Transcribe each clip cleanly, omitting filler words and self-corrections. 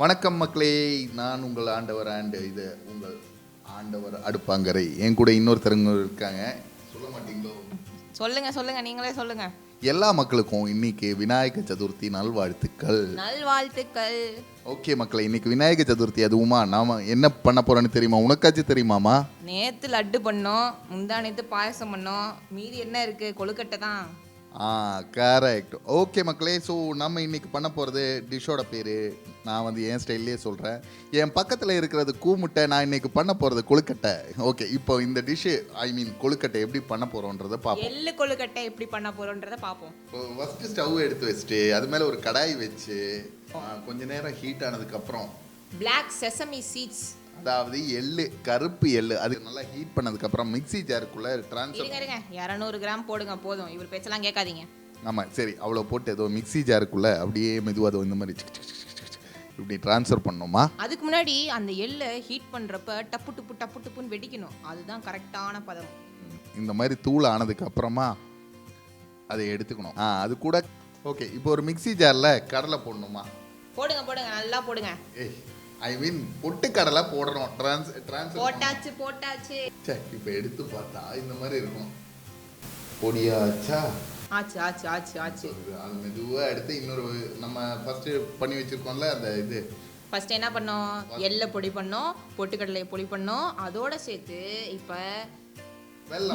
வணக்கம் மக்களே, நான் உங்கள் ஆண்டவர் இது உங்கள் ஆண்டவர் அடுப்பாங்கரை. என் கூட இன்னொருத்தருங்க இருக்காங்க. சொல்ல மாட்டீங்களோ? சொல்லுங்க நீங்களே சொல்லுங்க. எல்லா மக்களுக்கும் இன்னைக்கு விநாயக சதுர்த்தி நல்வாழ்த்துக்கள். ஓகே மக்களே, இன்னைக்கு விநாயக சதுர்த்தி. அதுவுமா நாம என்ன பண்ண போறோன்னு தெரியுமா? உனக்காச்சும் தெரியுமாமா? நேத்து லட்டு பண்ணோம், முந்தா நேத்து பாயசம் பண்ணோம், மீதி என்ன இருக்கு? கொழுக்கட்டை தான். கரெக்ட். ஓகே மக்களே, ஸோ நம்ம இன்னைக்கு பண்ண போகிறது டிஷ்ஷோட பேர் நான் என் ஸ்டைல்லே சொல்கிறேன். என் பக்கத்தில் இருக்கிறது கூமுட்டை. நான் இன்னைக்கு பண்ண போகிறது கொழுக்கட்டை. ஓகே, இப்போ இந்த டிஷ்ஷு கொழுக்கட்டை எப்படி பண்ண போகிறோன்றதை பார்ப்போம். எள்ளு கொழுக்கட்டை எப்படி பண்ண போகிறோன்றதை பார்ப்போம். ஃபஸ்ட்டு ஸ்டவ் எடுத்து வச்சுட்டு அது மேலே ஒரு கடாய் வச்சு கொஞ்ச நேரம் ஹீட் ஆனதுக்கப்புறம் பிளாக் செசமி சீட்ஸ், அதாவது எள்ளு, கருப்பு எள்ளு, அது நல்லா ஹீட் பண்ணதுக்கப்புறம் மிக்ஸி ஜாருக்குள்ளே ட்ரான்ஸ்ஃபர். 200 கிராம் போடுங்க போதும், இவர் பேச்செல்லாம் கேட்காதீங்க. ஆமாம் சரி, அவ்வளோ போட்டு ஏதோ மிக்ஸி ஜாருக்குள்ளே அப்படியே மெதுவாக இந்த மாதிரி இப்படி ட்ரான்ஸ்ஃபர் பண்ணோமா. அதுக்கு முன்னாடி அந்த எள்ளை ஹீட் பண்ணுறப்ப டப்பு டுப்புன்னு வெடிக்கணும். அதுதான் கரெக்டான பதம். இந்த மாதிரி தூள் ஆனதுக்கு அப்புறமா அதை எடுத்துக்கணும். அது கூட ஓகே. இப்போ ஒரு மிக்ஸி ஜாரில் கடலை போடணுமா? போடுங்க நல்லா போடுங்க. பொட்டு கடலை போடுறோம். போட்டாச்சு. இப்போ எடுத்து பார்த்தா இந்த மாதிரி இருக்கும். பொடியாச்சா? ஆச்சு. அது மெதுவாக எடுத்து இன்னொரு நம்ம ஃபர்ஸ்ட் பண்ணி வச்சிருக்கோம்ல, அந்த இது ஃபர்ஸ்ட் என்ன பண்ணோம்? எள்ளை பொடி பண்ணோம், பொட்டுக்கடலையை பொடி பண்ணோம். அதோட சேர்த்து இப்போ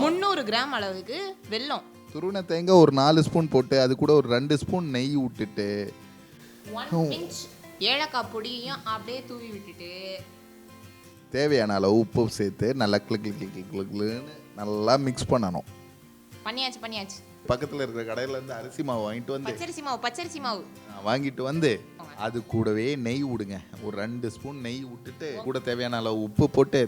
300 கிராம் அளவுக்கு வெல்லம், துருவன தேங்காய் ஒரு 4 ஸ்பூன் போட்டு அது கூட ஒரு 2 ஸ்பூன் நெய் விட்டுட்டு 1 பிஞ்ச் ஏலக்காய் பொடியும் அப்படியே தூவி விட்டுட்டு தேவையான அளவு உப்பு சேர்த்து நல்லா கிளு நல்லா மிக்ஸ் பண்ணணும். பண்ணியாச்சு. பக்கத்தில் இருக்கிற கடையில இருந்து அரிசி மாவு வாங்கிட்டு வந்து பச்சரிசி மாவு வாங்கிட்டு வந்து அது கூடவே நெய் விடுங்க. ஒரு 2 ஸ்பூன் நெய் விட்டுட்டு கூட தேவையான அளவு உப்பு போட்டு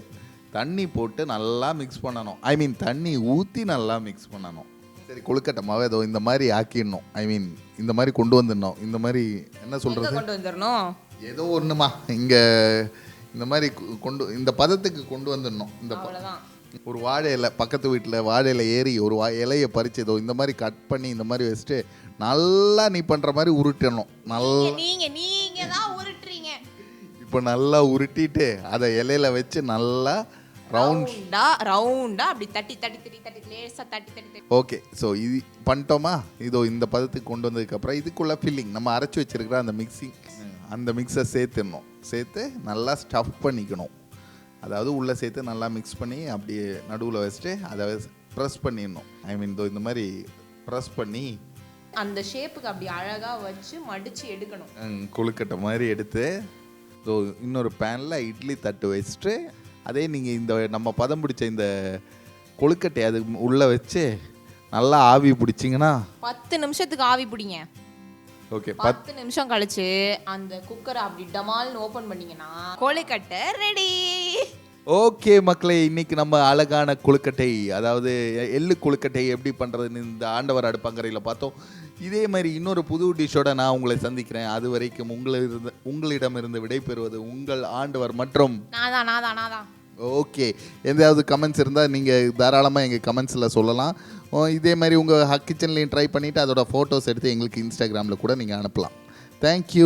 தண்ணி போட்டு நல்லா மிக்ஸ் பண்ணணும். தண்ணி ஊற்றி நல்லா மிக்ஸ் பண்ணணும். சரி, கொழுக்கட்டை மாவை ஏதோ இந்த மாதிரி ஆக்கிடணும். இந்த மாதிரி கொண்டு வந்துடணும். இந்த மாதிரி என்ன சொல்கிறது, கொண்டு வந்துடணும். ஏதோ ஒன்றுமா இங்கே இந்த மாதிரி இந்த பதத்துக்கு கொண்டு வந்துடணும். இந்த ஒரு வாழை இலை, பக்கத்து வீட்டில் வாழை இலை ஏறி ஒரு இலையை பறிச்சு ஏதோ இந்த மாதிரி கட் பண்ணி இந்த மாதிரி வச்சுட்டு நல்லா நீ பண்ணுற மாதிரி உருட்டணும். நல்லா நீங்க தான் உருட்டுறீங்க. இப்போ நல்லா உருட்டிட்டு அதை இலையில வச்சு நல்லா ரவுண்டா அப்படி தட்டி லேசா தட்டி. ஓகே, ஸோ இது பண்ணிட்டோமா? இதோ இந்த பதத்துக்கு கொண்டு வந்ததுக்கப்புறம் இதுக்குள்ள ஃபில்லிங் நம்ம அரைச்சி வச்சிருக்கிற அந்த மிக்ஸை சேர்த்து நல்லா ஸ்டஃப் பண்ணிக்கணும். அதாவது உள்ளே சேர்த்து நல்லா மிக்ஸ் பண்ணி அப்படியே நடுவில் வச்சுட்டு அதை ப்ரெஸ் பண்ணிடணும். இதோ இந்த மாதிரி ப்ரெஸ் பண்ணி அந்த ஷேப்புக்கு அப்படி அழகாக வச்சு மடித்து எடுக்கணும். கொழுக்கட்டை மாதிரி எடுத்து ஸோ இன்னொரு பேனில் இட்லி தட்டு வச்சுட்டு அதே நீங்கள் இந்த நம்ம பதம் பிடிச்ச இந்த கொழுக்கட்டை அது உள்ளே வச்சு நல்லா ஆவி பிடிச்சிங்கன்னா 10 நிமிஷத்துக்கு ஆவி பிடிங்க. ஓகே, 10 நிமிஷம் கழிச்சு அந்த குக்கரை அப்படி டமால்னு ஓப்பன் பண்ணிங்கன்னா கொழுக்கட்டை ரெடி. ஓகே மக்களே, இன்னைக்கு நம்ம அழகான கொழுக்கட்டை, அதாவது எள்ளு கொழுக்கட்டை எப்படி பண்ணுறதுன்னு இந்த ஆண்டவர் அடுப்பங்கரையில் பார்த்தோம். இதே மாதிரி இன்னொரு புது டிஷ்ஷோட நான் உங்களை சந்திக்கிறேன். அது வரைக்கும் உங்களிடமிருந்து விடைபெறுவது உங்கள் ஆண்டவர் மற்றும் நாதான். ஓகே, எந்தாவது கமெண்ட்ஸ் இருந்தால் நீங்கள் தாராளமாக எங்கள் கமெண்ட்ஸில் சொல்லலாம். இதே மாதிரி உங்கள் கிச்சன்லேயும் ட்ரை பண்ணிவிட்டு அதோட ஃபோட்டோஸ் எடுத்து எங்களுக்கு இன்ஸ்டாகிராமில் கூட நீங்கள் அனுப்பலாம். தேங்க்யூ.